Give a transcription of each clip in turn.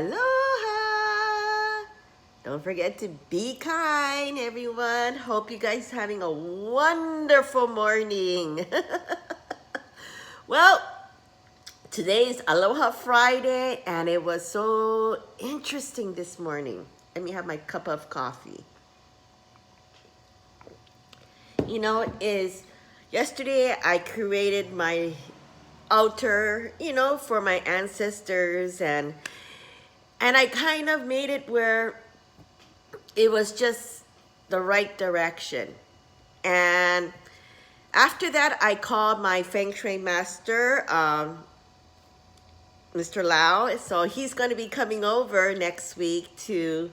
Aloha! Don't forget to be kind, everyone. Hope you guys having a wonderful morning. Well, today's Aloha Friday, and it was so interesting this morning. Let me have my cup of coffee. Yesterday I created my altar, for my ancestors, and I kind of made it where it was just the right direction. And after that, I called my Feng Shui master, Mr. Lau. So he's going to be coming over next week to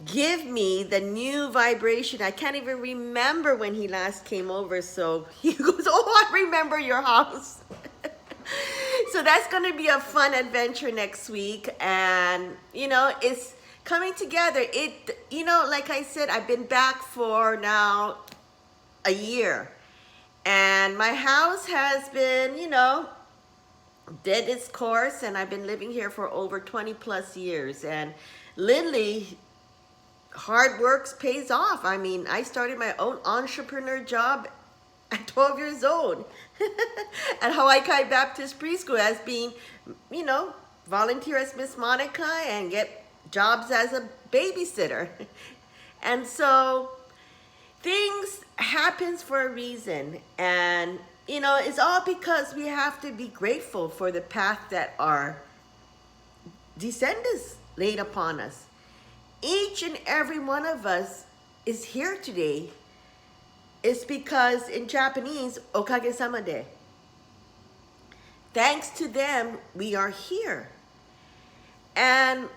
give me the new vibration. I can't even remember when he last came over. So he goes, "Oh, I remember your house." So that's going to be a fun adventure next week. And, it's coming together. Like I said, I've been back for now a year. And my house has been, did its course. And I've been living here for over 20 plus years. And literally, hard work pays off. I mean, I started my own entrepreneur job at 12 years old at Hawaii Kai Baptist Preschool as being, volunteer as Miss Monica and get jobs as a babysitter. And so things happens for a reason. And, it's all because we have to be grateful for the path that our descendants laid upon us. Each and every one of us is here today. It's because in Japanese, okage-sama de. Thanks to them, we are here. And,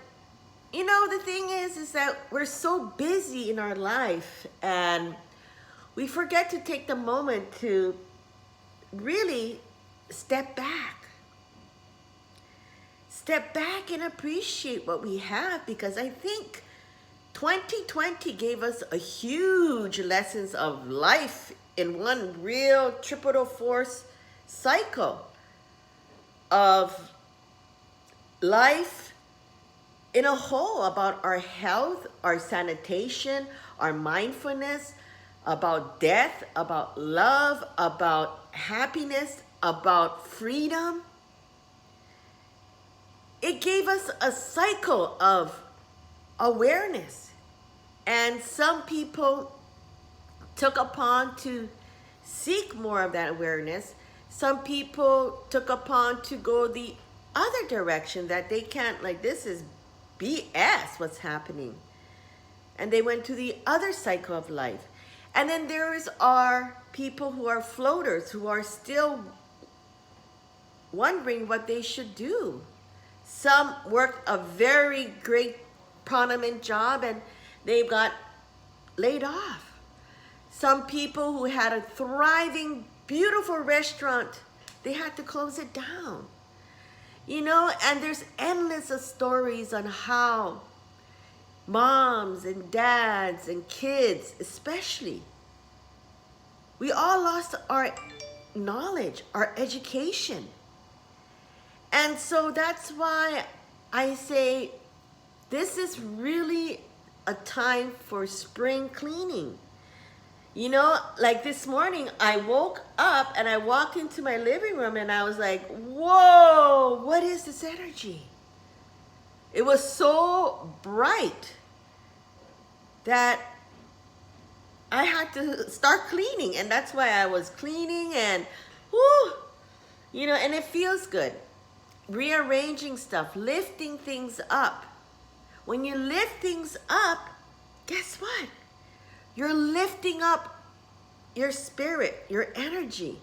the thing is that we're so busy in our life and we forget to take the moment to really step back. Step back and appreciate what we have, because I think 2020 gave us a huge lessons of life in one real triple force cycle of life in a whole, about our health, our sanitation, our mindfulness, about death, about love, about happiness, about freedom. It gave us a cycle of awareness. And some people took upon to seek more of that awareness. Some people took upon to go the other direction, that they can't, like, this is BS what's happening. And they went to the other cycle of life. And then are people who are floaters, who are still wondering what they should do. Some worked a very great prominent job and they got laid off. Some people who had a thriving, beautiful restaurant, they had to close it down. And there's endless of stories on how moms and dads and kids, especially, we all lost our knowledge, our education. And so that's why I say this is really a time for spring cleaning. Like this morning, I woke up and I walked into my living room and I was like, whoa, what is this energy? It was so bright that I had to start cleaning. And that's why I was cleaning and, and it feels good. Rearranging stuff, lifting things up. When you lift things up, guess what? You're lifting up your spirit, your energy.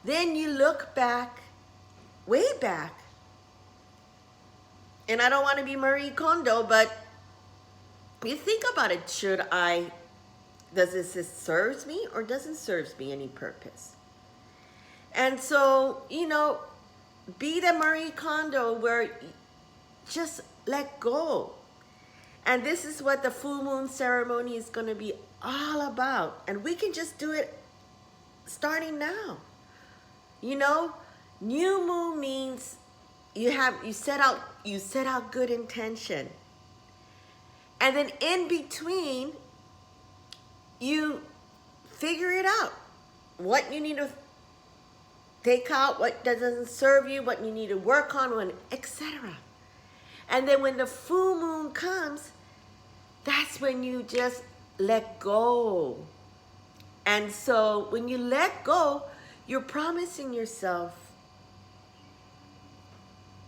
Then you look back, way back. And I don't want to be Marie Kondo, but you think about it. Does this serve me or doesn't serve me any purpose? And so, be the Marie Kondo where just let go. And this is what the full moon ceremony is going to be all about. And we can just do it starting now. New moon means, you set out good intention. And then in between, you figure it out. What you need to take out, what doesn't serve you, what you need to work on, etc. And then when the full moon comes, that's when you just let go. And so when you let go, you're promising yourself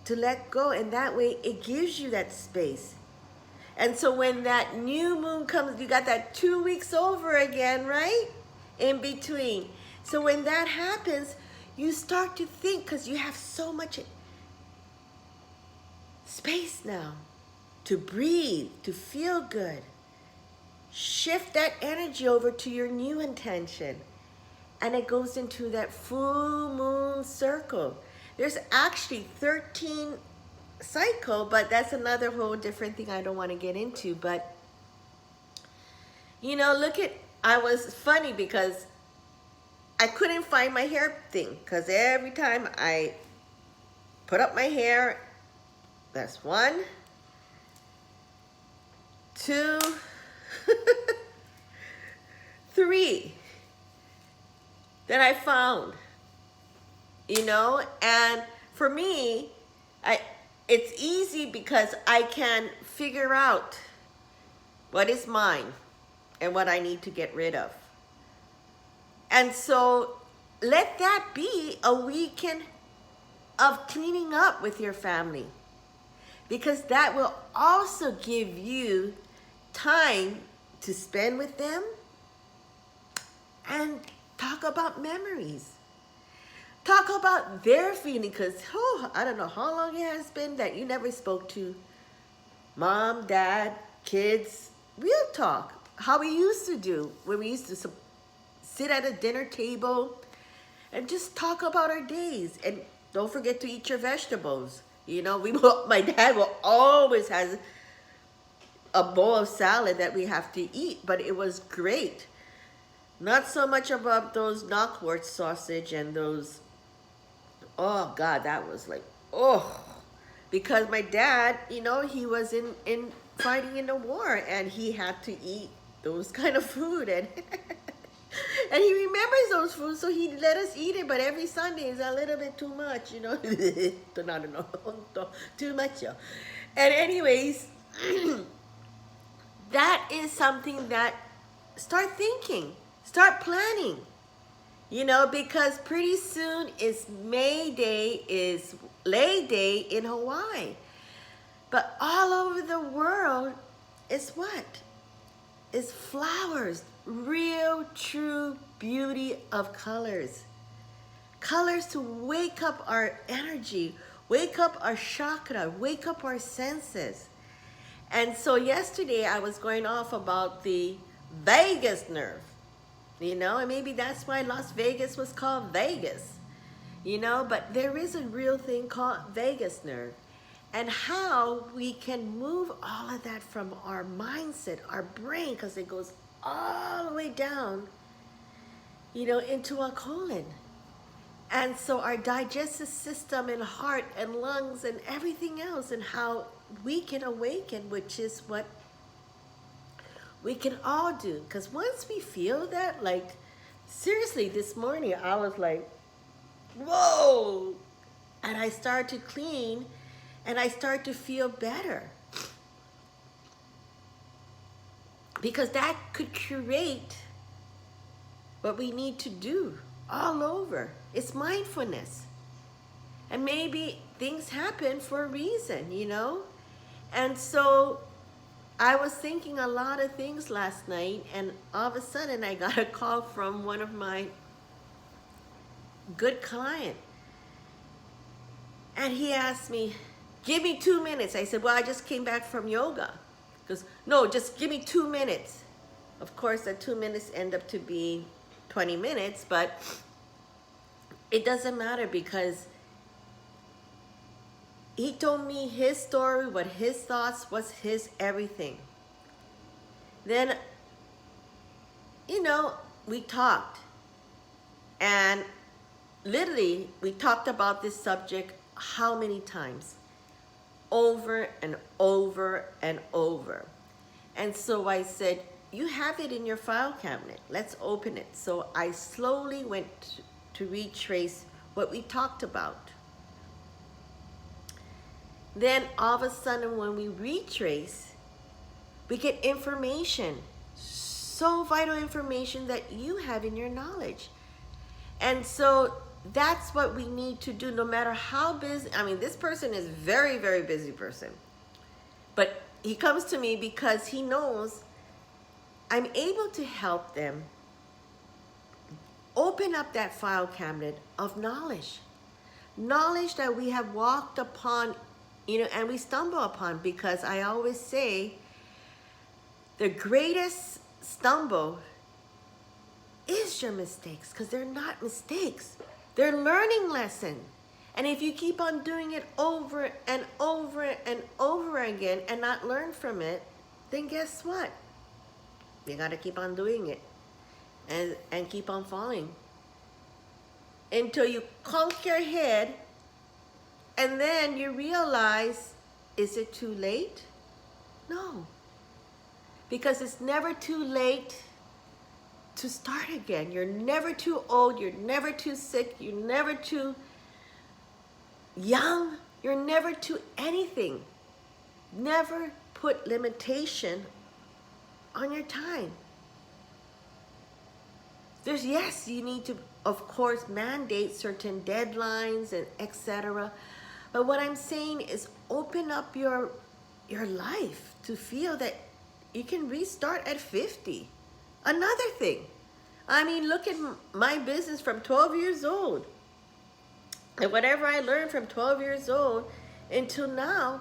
to let go, and that way it gives you that space. And so when that new moon comes, you got that 2 weeks over again, right? In between. So when that happens, you start to think, because you have so much space now to breathe, to feel good. Shift that energy over to your new intention. And it goes into that full moon circle. There's actually 13 cycle, but that's another whole different thing I don't want to get into. But, you know, I was funny because I couldn't find my hair thing. Because every time I put up my hair, that's 1, 2, 3 that I found, you know. And for me, it's easy because I can figure out what is mine and what I need to get rid of. And so let that be a weekend of cleaning up with your family, because that will also give you time to spend with them and talk about memories. Talk about their feeling, because I don't know how long it has been that you never spoke to mom, dad, kids. Real talk. How we used to do when we used to sit at a dinner table and just talk about our days. And don't forget to eat your vegetables. You know, my dad will always has a bowl of salad that we have to eat, but it was great. Not so much about those knockwort sausage and those, oh God, that was like, oh. Because my dad, you know, he was in fighting in the war, and he had to eat those kind of food, and and he remembers those foods, so he let us eat it. But every Sunday is a little bit too much, you know. Too much, yo. And anyways, that is something that start thinking, start planning, you know, because pretty soon is May Day, is Lay Day in Hawaii. But all over the world is what? Is flowers, real, true beauty of colors. Colors to wake up our energy, wake up our chakra, wake up our senses. And so yesterday I was going off about the Vegas nerve, you know, and maybe that's why Las Vegas was called Vegas, you know, but there is a real thing called Vegas nerve. And how we can move all of that from our mindset, our brain, because it goes all the way down, you know, into our colon. And so our digestive system and heart and lungs and everything else, and how we can awaken, which is what we can all do. Because once we feel that, like, seriously, this morning I was like, whoa! And I started to clean, and I start to feel better. Because that could create what we need to do all over. It's mindfulness. And maybe things happen for a reason, you know? And so I was thinking a lot of things last night, and all of a sudden I got a call from one of my good clients. And he asked me, give me 2 minutes. I said, well, I just came back from yoga. He goes, no, just give me 2 minutes. Of course, the 2 minutes end up to be 20 minutes, but it doesn't matter, because he told me his story, what his thoughts was, his everything. Then, you know, we talked. And literally, we talked about this subject how many times? Over and over and over. And so I said, you have it in your file cabinet. Let's open it. So I slowly went to retrace what we talked about. Then all of a sudden when we retrace, we get information, so vital information that you have in your knowledge. And so that's what we need to do, no matter how busy. I mean, this person is very, very busy person. But he comes to me because he knows I'm able to help them open up that file cabinet of knowledge. Knowledge that we have walked upon, and we stumble upon, because I always say the greatest stumble is your mistakes, because they're not mistakes. They're learning lessons. And if you keep on doing it over and over and over again and not learn from it, then guess what? You got to keep on doing it and keep on falling until you conk your head, and then you realize, is it too late? No. Because it's never too late to start again. You're never too old. You're never too sick. You're never too young. You're never too anything. Never put limitation on your time. Yes, you need to, of course, mandate certain deadlines and etc. But what I'm saying is open up your life to feel that you can restart at 50. Another thing, I mean, look at my business from 12 years old. And whatever I learned from 12 years old until now,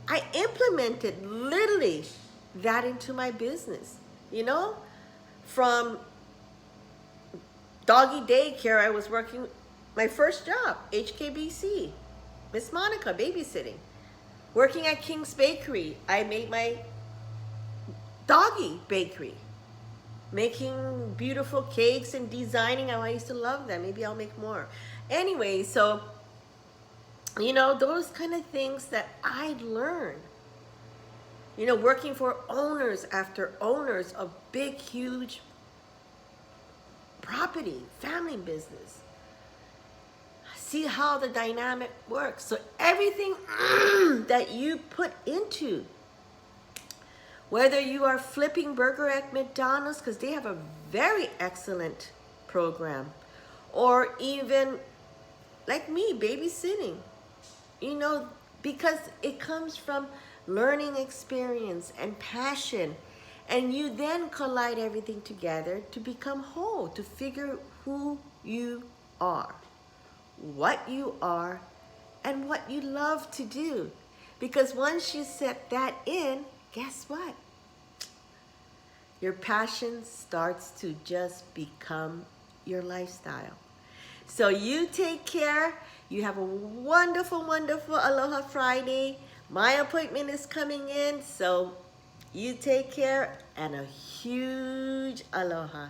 I implemented literally that into my business. From doggy daycare, I was working my first job, HKBC, Miss Monica, babysitting. Working at King's Bakery, I made my doggy bakery. Making beautiful cakes and designing. I used to love them. Maybe I'll make more. Anyway, so, those kind of things that I learned. Working for owners after owners of big, huge property, family business. See how the dynamic works. So everything that you put into, whether you are flipping burger at McDonald's, because they have a very excellent program, or even like me, babysitting, because it comes from learning experience and passion, and you then collide everything together to become whole, to figure who you are, what you are, and what you love to do. Because once you set that in, guess what? Your passion starts to just become your lifestyle. So you take care. You have a wonderful, wonderful Aloha Friday. My appointment is coming in, so you take care, and a huge aloha.